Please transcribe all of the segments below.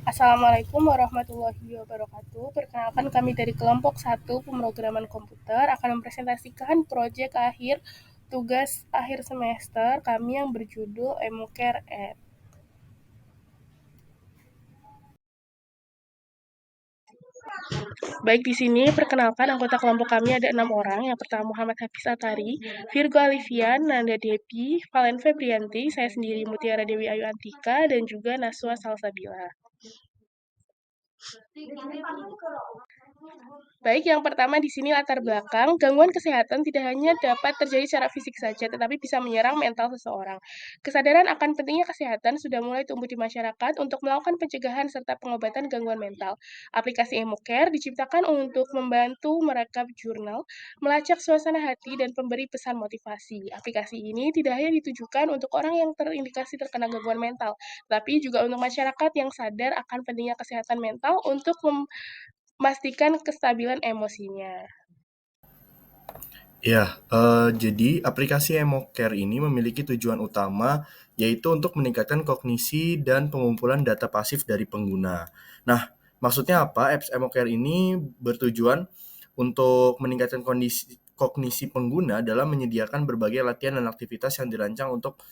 Assalamualaikum warahmatullahi wabarakatuh. Perkenalkan kami dari kelompok 1 pemrograman komputer akan mempresentasikan proyek akhir tugas akhir semester kami yang berjudul Emocare App. Baik, di sini perkenalkan anggota kelompok kami ada 6 orang. Yang pertama Muhammad Hafiz Atari, Virgo Alifian, Nanda Depi, Valen Febrianti, saya sendiri Mutiara Dewi Ayu Antika, dan juga Naswa Salsabila. Baik, yang pertama di sini latar belakang, gangguan kesehatan tidak hanya dapat terjadi secara fisik saja, tetapi bisa menyerang mental seseorang. Kesadaran akan pentingnya kesehatan sudah mulai tumbuh di masyarakat untuk melakukan pencegahan serta pengobatan gangguan mental. Aplikasi Emocare diciptakan untuk membantu merekap jurnal, melacak suasana hati, dan memberi pesan motivasi. Aplikasi ini tidak hanya ditujukan untuk orang yang terindikasi terkena gangguan mental, tapi juga untuk masyarakat yang sadar akan pentingnya kesehatan mental untuk memastikan kestabilan emosinya. Ya, jadi aplikasi Emocare ini memiliki tujuan utama yaitu untuk meningkatkan kognisi dan pengumpulan data pasif dari pengguna. Nah, maksudnya apa? Apps Emocare ini bertujuan untuk meningkatkan kognisi pengguna dalam menyediakan berbagai latihan dan aktivitas yang dirancang untuk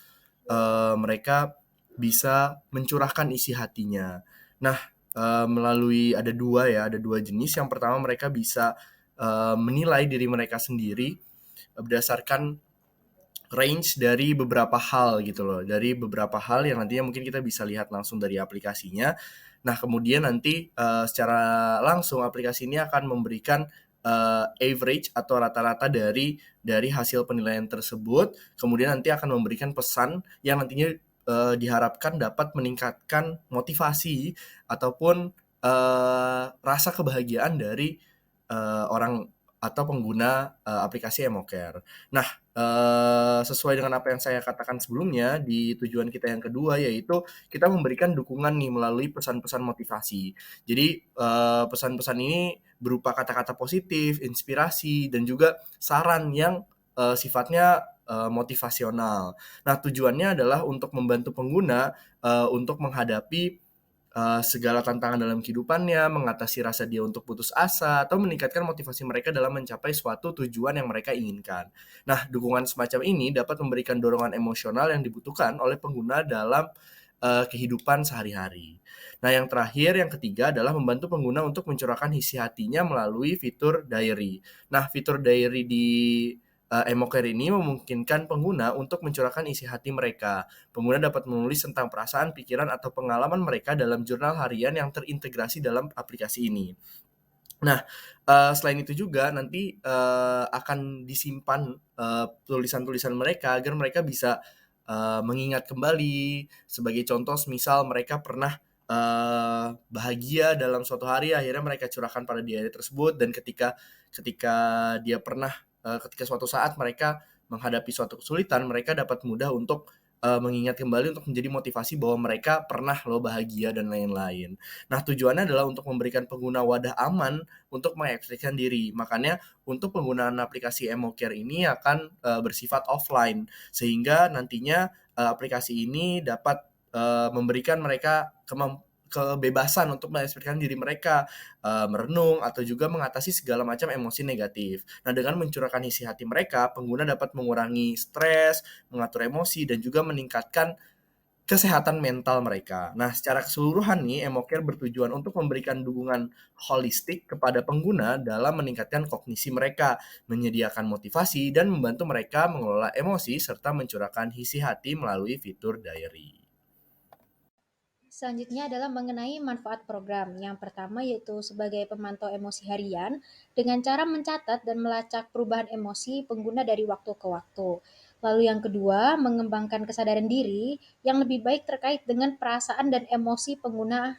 mereka bisa mencurahkan isi hatinya. Nah, melalui ada dua jenis. Yang pertama mereka bisa menilai diri mereka sendiri berdasarkan range dari beberapa hal gitu loh, dari beberapa hal yang nantinya mungkin kita bisa lihat langsung dari aplikasinya. Nah, kemudian nanti secara langsung aplikasi ini akan memberikan average atau rata-rata dari hasil penilaian tersebut. Kemudian nanti akan memberikan pesan yang nantinya diharapkan dapat meningkatkan motivasi ataupun rasa kebahagiaan dari orang atau pengguna aplikasi Emocare. Nah, sesuai dengan apa yang saya katakan sebelumnya di tujuan kita yang kedua, yaitu kita memberikan dukungan nih melalui pesan-pesan motivasi. Jadi pesan-pesan ini berupa kata-kata positif, inspirasi, dan juga saran yang sifatnya motivasional. Nah, tujuannya adalah untuk membantu pengguna untuk menghadapi segala tantangan dalam kehidupannya, mengatasi rasa dia untuk putus asa, atau meningkatkan motivasi mereka dalam mencapai suatu tujuan yang mereka inginkan. Nah, dukungan semacam ini dapat memberikan dorongan emosional yang dibutuhkan oleh pengguna dalam kehidupan sehari-hari. Nah, yang terakhir, yang ketiga adalah membantu pengguna untuk mencurahkan isi hatinya melalui fitur diary. Nah, fitur diary di Emocare ini memungkinkan pengguna untuk mencurahkan isi hati mereka. Pengguna dapat menulis tentang perasaan, pikiran, atau pengalaman mereka dalam jurnal harian yang terintegrasi dalam aplikasi ini. Nah, selain itu juga nanti akan disimpan tulisan-tulisan mereka agar mereka bisa mengingat kembali. Sebagai contoh, misal mereka pernah bahagia dalam suatu hari, akhirnya mereka curahkan pada diary tersebut, dan ketika ketika dia pernah ketika suatu saat mereka menghadapi suatu kesulitan, mereka dapat mudah untuk mengingat kembali untuk menjadi motivasi bahwa mereka pernah loh bahagia dan lain-lain. Nah, tujuannya adalah untuk memberikan pengguna wadah aman untuk mengekspresikan diri. Makanya untuk penggunaan aplikasi Emocare ini akan bersifat offline, sehingga nantinya aplikasi ini dapat memberikan mereka kebebasan untuk mengekspresikan diri mereka, merenung, atau juga mengatasi segala macam emosi negatif. Nah, dengan mencurahkan isi hati mereka, pengguna dapat mengurangi stres, mengatur emosi, dan juga meningkatkan kesehatan mental mereka. Nah, secara keseluruhan nih, Emocare bertujuan untuk memberikan dukungan holistik kepada pengguna dalam meningkatkan kognisi mereka, menyediakan motivasi, dan membantu mereka mengelola emosi serta mencurahkan isi hati melalui fitur diary. Selanjutnya adalah mengenai manfaat program. Yang pertama yaitu sebagai pemantau emosi harian dengan cara mencatat dan melacak perubahan emosi pengguna dari waktu ke waktu. Lalu yang kedua, mengembangkan kesadaran diri yang lebih baik terkait dengan perasaan dan emosi pengguna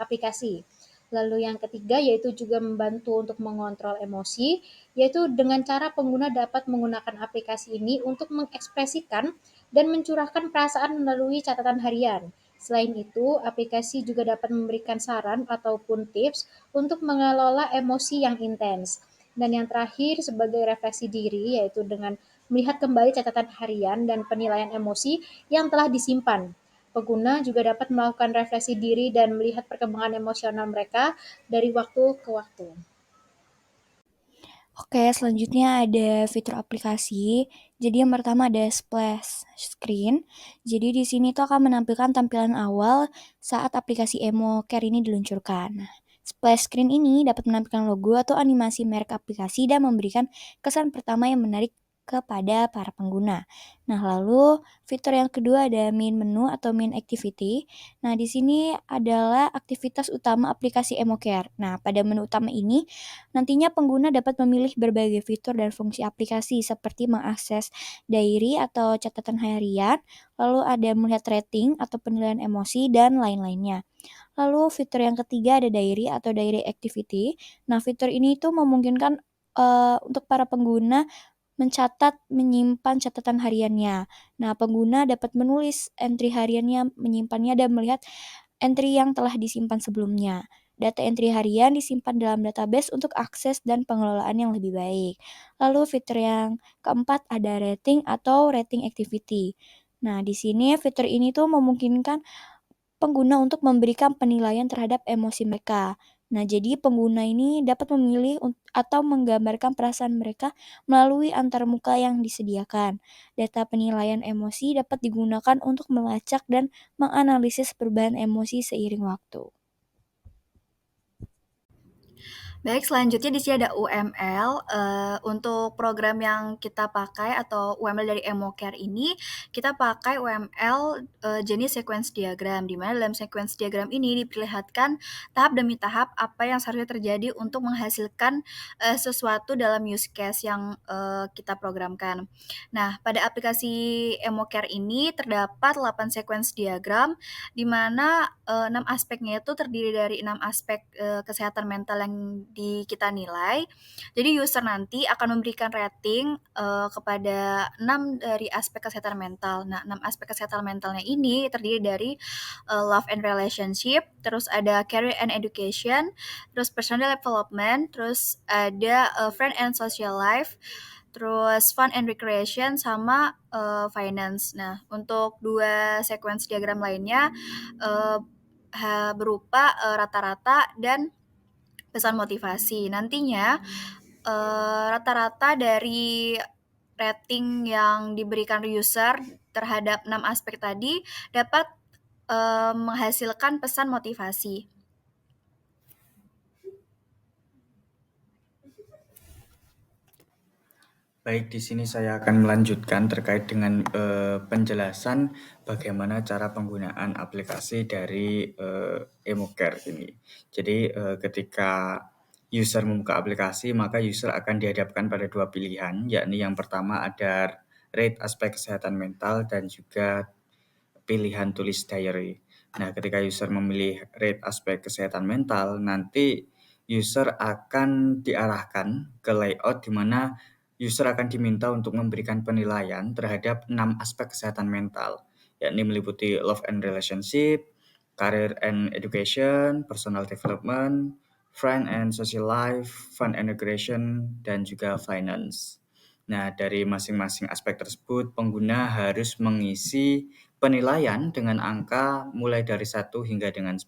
aplikasi. Lalu yang ketiga yaitu juga membantu untuk mengontrol emosi, yaitu dengan cara pengguna dapat menggunakan aplikasi ini untuk mengekspresikan dan mencurahkan perasaan melalui catatan harian. Selain itu, aplikasi juga dapat memberikan saran ataupun tips untuk mengelola emosi yang intens. Dan yang terakhir, sebagai refleksi diri, yaitu dengan melihat kembali catatan harian dan penilaian emosi yang telah disimpan. Pengguna juga dapat melakukan refleksi diri dan melihat perkembangan emosional mereka dari waktu ke waktu. Oke, selanjutnya ada fitur aplikasi. Jadi yang pertama ada splash screen. Jadi di sini tuh akan menampilkan tampilan awal saat aplikasi Emo Care ini diluncurkan. Nah, splash screen ini dapat menampilkan logo atau animasi merek aplikasi dan memberikan kesan pertama yang menarik kepada para pengguna. Nah, lalu fitur yang kedua ada main menu atau main activity. Nah, di sini adalah aktivitas utama aplikasi Emo Care. Nah, pada menu utama ini nantinya pengguna dapat memilih berbagai fitur dan fungsi aplikasi seperti mengakses diary atau catatan harian, lalu ada melihat rating atau penilaian emosi, dan lain-lainnya. Lalu fitur yang ketiga ada diary atau diary activity. Nah, fitur ini tuh memungkinkan untuk para pengguna menyimpan catatan hariannya. Nah, pengguna dapat menulis entry hariannya, menyimpannya, dan melihat entry yang telah disimpan sebelumnya. Data entry harian disimpan dalam database untuk akses dan pengelolaan yang lebih baik. Lalu fitur yang keempat ada rating atau rating activity. Nah, di sini fitur ini tuh memungkinkan pengguna untuk memberikan penilaian terhadap emosi mereka. Nah, jadi pengguna ini dapat memilih atau menggambarkan perasaan mereka melalui antarmuka yang disediakan. Data penilaian emosi dapat digunakan untuk melacak dan menganalisis perubahan emosi seiring waktu. Baik, selanjutnya di sini ada UML. Untuk program yang kita pakai atau UML dari EmoCare ini, kita pakai UML jenis sequence diagram, di mana dalam sequence diagram ini diperlihatkan tahap demi tahap apa yang seharusnya terjadi untuk menghasilkan sesuatu dalam use case yang kita programkan. Nah, pada aplikasi EmoCare ini terdapat 8 sequence diagram, di mana 6 aspeknya itu terdiri dari 6 aspek kesehatan mental yang kita nilai. Jadi user nanti akan memberikan rating kepada 6 dari aspek kesehatan mental. Nah, 6 aspek kesehatan mentalnya ini terdiri dari love and relationship, terus ada career and education, terus personal development, terus ada friend and social life, terus fun and recreation, sama finance. Nah, untuk dua sequence diagram lainnya berupa rata-rata dan pesan motivasi. Nantinya rata-rata dari rating yang diberikan user terhadap 6 aspek tadi dapat menghasilkan pesan motivasi. Baik, di sini saya akan melanjutkan terkait dengan penjelasan bagaimana cara penggunaan aplikasi dari EmoCare ini. Jadi ketika user membuka aplikasi, maka user akan dihadapkan pada dua pilihan, yakni yang pertama ada rate aspek kesehatan mental dan juga pilihan tulis diary. Nah, ketika user memilih rate aspek kesehatan mental, nanti user akan diarahkan ke layout di mana user akan diminta untuk memberikan penilaian terhadap 6 aspek kesehatan mental, yakni meliputi love and relationship, career and education, personal development, friend and social life, fun and recreation, dan juga finance. Nah, dari masing-masing aspek tersebut, pengguna harus mengisi penilaian dengan angka mulai dari 1 hingga dengan 10.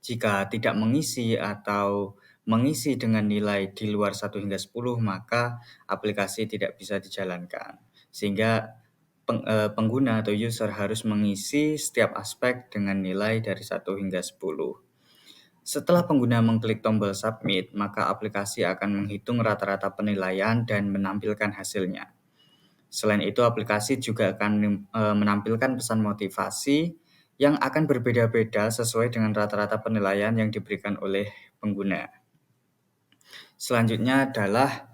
Jika tidak mengisi atau mengisi dengan nilai di luar 1 hingga 10, maka aplikasi tidak bisa dijalankan. Sehingga pengguna atau user harus mengisi setiap aspek dengan nilai dari 1 hingga 10. Setelah pengguna mengklik tombol submit, maka aplikasi akan menghitung rata-rata penilaian dan menampilkan hasilnya. Selain itu, aplikasi juga akan menampilkan pesan motivasi yang akan berbeda-beda sesuai dengan rata-rata penilaian yang diberikan oleh pengguna. Selanjutnya adalah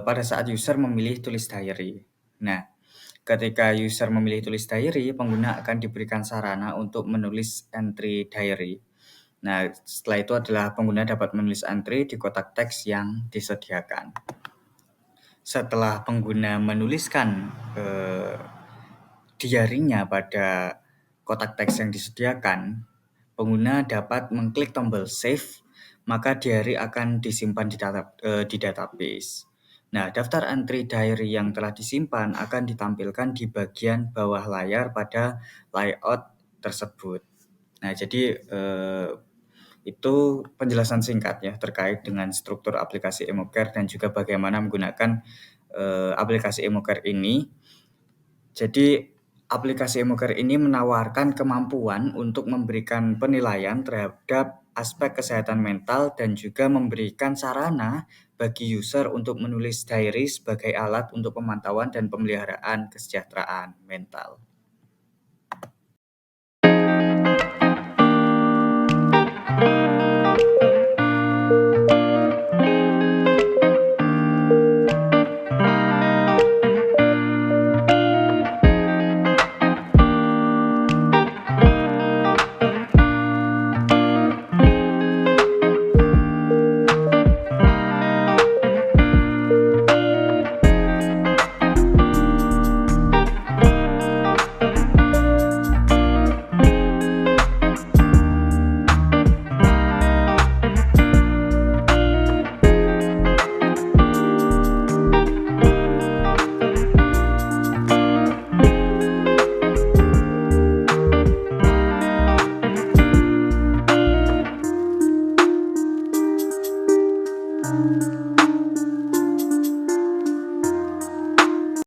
pada saat user memilih tulis diary. Nah, ketika user memilih tulis diary, pengguna akan diberikan sarana untuk menulis entry diary. Nah, setelah itu adalah pengguna dapat menulis entry di kotak teks yang disediakan. Setelah pengguna menuliskan diary-nya pada kotak teks yang disediakan, pengguna dapat mengklik tombol save, maka diary akan disimpan di database. Nah, daftar entry diary yang telah disimpan akan ditampilkan di bagian bawah layar pada layout tersebut. Nah, jadi itu penjelasan singkat ya terkait dengan struktur aplikasi EmoCare dan juga bagaimana menggunakan aplikasi EmoCare ini. Jadi aplikasi EmoCare ini menawarkan kemampuan untuk memberikan penilaian terhadap aspek kesehatan mental dan juga memberikan sarana bagi user untuk menulis diary sebagai alat untuk pemantauan dan pemeliharaan kesejahteraan mental.